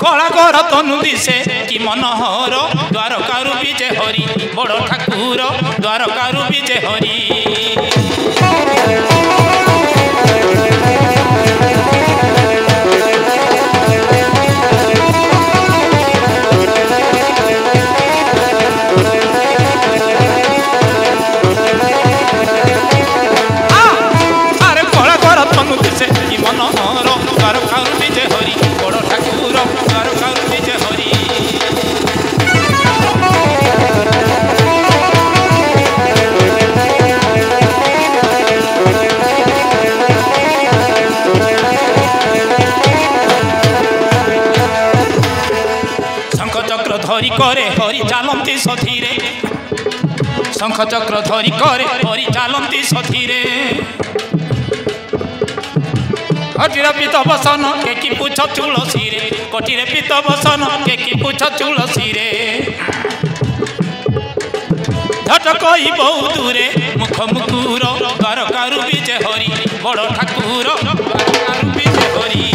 कलाकर तनु दिशे कि मनोहर द्वारकारु विजय हरि बड़ ठाकुर द्वारकारु विजय हरि धरी करे हरि चालती सधीरे शंख चक्र धरी करे हरि चालती सधीरे कटिरे पीत बसन के कि पूछ तुलसी रे कटिरे पीत बसन के कि पूछ तुलसी रे झटकई बहु दूरे मुख मुकुर द्वारकारु विजय हरि बड़ ठाकुर द्वारकारु विजय हरि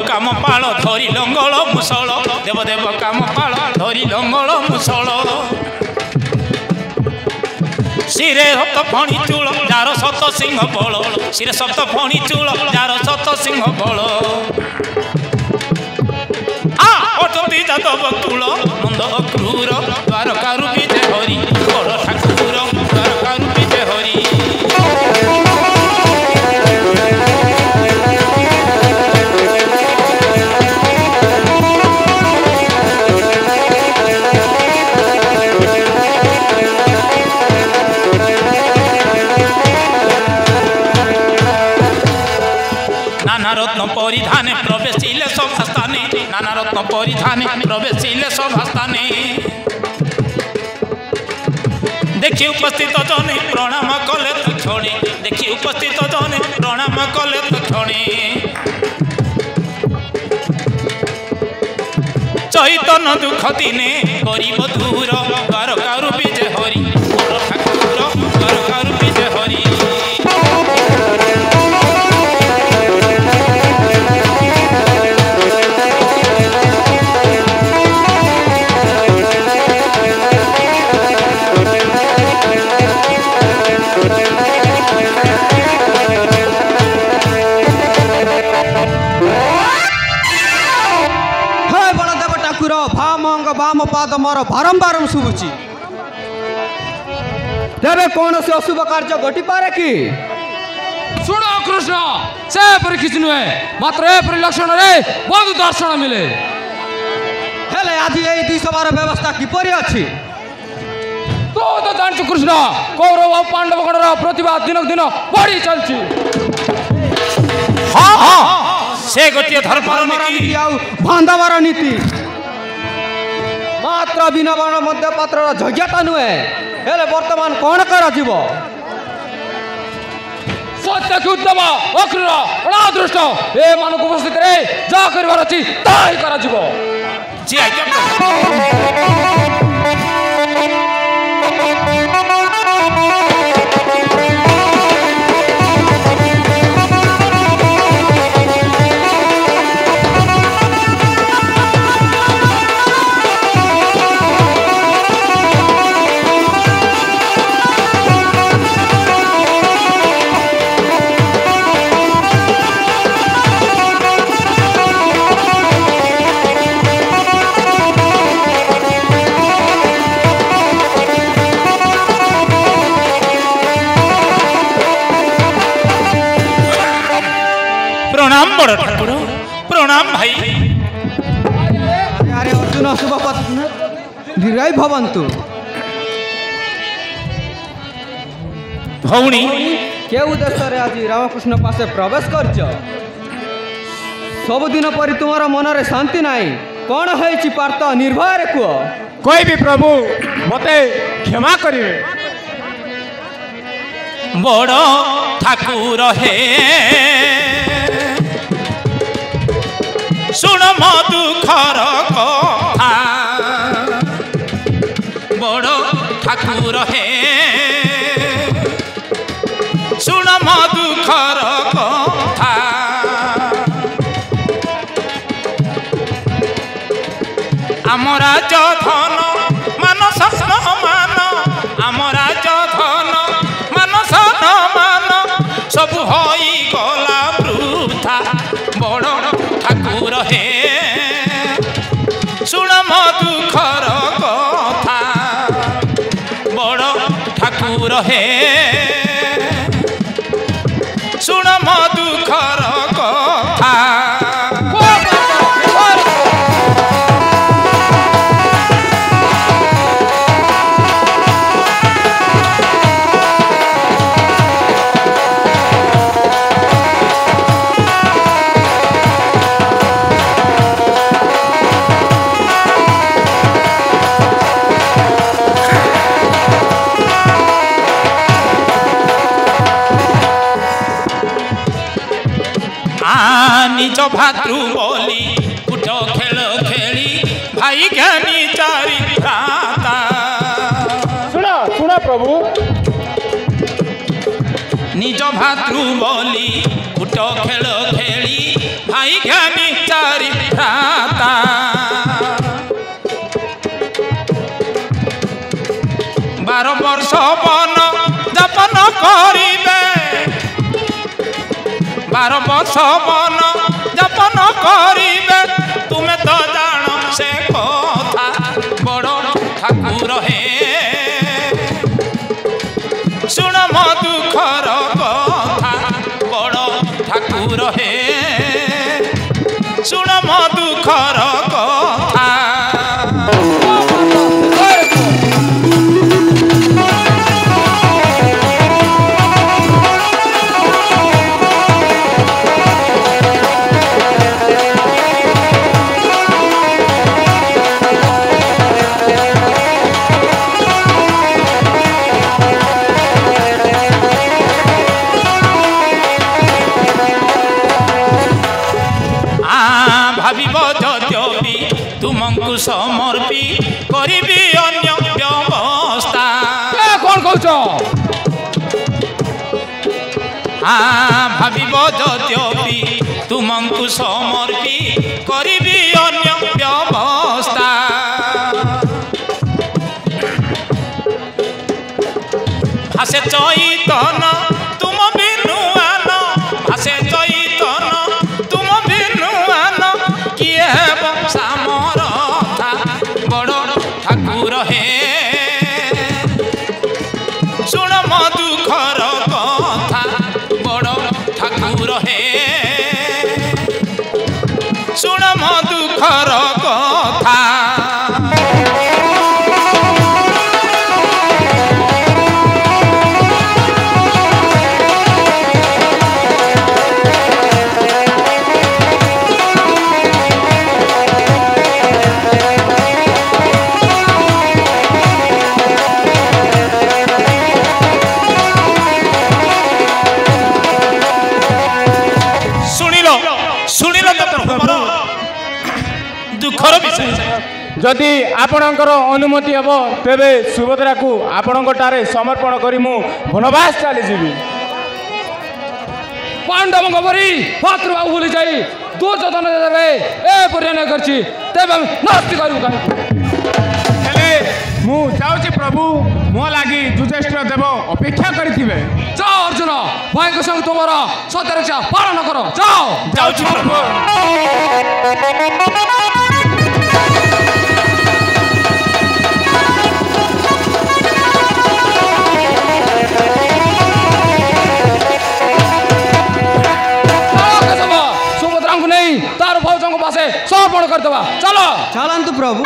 काम पाल धरी लंगल मुसल देव देव काम पाल धरी लंगल मुसल सिरे सप्त फणी चूल जार सत सिंह बल सिरे सप्त फणी चूल जार सत सिंह बल अटती जादव कुल नंद क्रूर द्वारकारु विजय हरि बड़ ठाकुर द्वारकारु विजय हरि रत्न परिधाने प्रवेशिले सभास्थाने नाना रत्न परिधाने प्रवेशिले सभास्थाने देखी उपस्थित जने प्रणाम कले तो क्षणे देखी उपस्थित जने प्रणाम कले तो क्षणे चैतन्य दुख दिने गरीब दूर द्वारकारु विजय हरि बड़ ठाकुर द्वारकारु विजय हरि वाम पाद मोर बारंबार शुभुची तेरे कौन से अशुभ कार्य घटी पारे कि सुन कृष्ण से पर किछ नुहे मात्र ए परिलक्षण रे बहुत दर्शन मिले हेले आदि ए दुई सभार व्यवस्था किपरि अछि तो जानछु कृष्ण कौरव और पांडव गणर प्रतिभा दिन दिन बढ़ी चलछि हां हां से गोटे धर्म नीति आ बांधावार नीति मात्र विनवण मध्य पात्र झगियाटा नुहे हेले वर्तमान कौन कर जीव सत्य की उद्यम अक्रूर अनादृष्ट ए मानक उपस्थित रे जा करबार अछि ताई करा जीव जी आज्ञा प्रणाम बड़ ठाकुर प्रणाम भाई अरे अर्जुन शुभ पत्नी दीर्घायु भवन्तु भौणी के उद्देश्य रे आज रामकृष्ण पासे प्रवेश करछ सब दिन परि तुम्हारा मन रे शांति नाही कौन है पार्थ निर्भय रे कुह कोई भी प्रभु मते क्षमा करिवे बड़ ठाकुर हे ଦୁଃଖର କଥା ବଡ଼ ଠାକୁର ହେ ଶୁଣ ମୋ ଦୁଃଖର କଥା ଆମ ରାଜ ଧନ ମାନ ମାନ ଆମ ରାଜ ଧନ ମାନ ସବୁ ହୋଇଗଲା ବୃଥା ବଡ଼ ଠାକୁର ହେ ଶୁଣ ମୋ ଦୁଃଖର କଥା ବଡ଼ ଠାକୁର ହେ ଶୁଣ ମୋ ଦୁଃଖର କଥା নিজ ভাতৃ বলি কুট খেল খেলি ভাই জ্ঞানী চারি ভ্রাতা ଶୁଣ ଶୁଣ ପ୍ରଭୁ নিজ ভাতৃ বলি কুট খেল খেলি ভাই জ্ঞানী চারি ভ্রাতা 12 বর্ষ বন যাপন করিবে 12 বর্ষ বন যাপন করিবে তুমি তো জানো সে কথা বড় ঠাকুর হে শুণ মো দুঃখর কথা বড় ঠাকুর হে শুণ মো দুঃখর কথা ভাবিব যদ্যপি তুমଙ୍କୁ সমর্পি করিবি অন্য ব্যবস্থা কোন কହୁଛ ভাবিব যদ্যপি তুমଙ୍କୁ সমর্পি করিবি অন্য ব্যবস্থা ভাসে চৈতন্য তুম বিনুয়ান ভাসে চৈতন্য তুম বিনুয়ান কিয়ে হেব সামরথা বড় ঠাকুর হে শুণ মো দুঃখর কথা বড় ঠাকুর হে শুণ মো দুঃখর কথা শুଣିল তো ପ୍ରଭୁଙ୍କର ଦୁଃଖର ବିଷୟ ଯଦି ଆପଣଙ୍କର ଅନୁମତି ହେବ ତେବେ ସୁଭଦ୍ରାକୁ ଆପଣଙ୍କଠାରେ ସମର୍ପଣ କରି ମୁଁ ବନବାସ ଚାଲିଯିବି ପାଣ୍ଡବଙ୍କ ପରି ଭାତୃଭାବ ଭୁଲି ଯାଇ ଦୁର୍ଯୋଧନ ଦେବେ ଏପରି ଅନ୍ୟାୟ କରିଛି ତେବେ ଆମେ ନଷ୍ଟି କରିବୁ କାହିଁକି ହେଲେ ମୁଁ ଯାଉଛି ପ୍ରଭୁ ମୋ ଲାଗି ଯୁଧିଷ୍ଠିର ଦେବ ଅପେକ୍ଷା କରିଥିବେ ଯାଅ ଅର୍ଜୁନ ଭାଇଙ୍କ ସଙ୍ଗେ ତୁମର ସତ୍ୟରକ୍ଷା ପାଳନ କର ଯାଅ ଯାଉଛି ପ୍ରଭୁ ସୁଭଦ୍ରାଙ୍କୁ ନେଇ ତାର ଭାଉଜଙ୍କ ପାଶେ ସମର୍ପଣ କରିଦେବା ଚାଲ ଚାଲନ୍ତୁ ପ୍ରଭୁ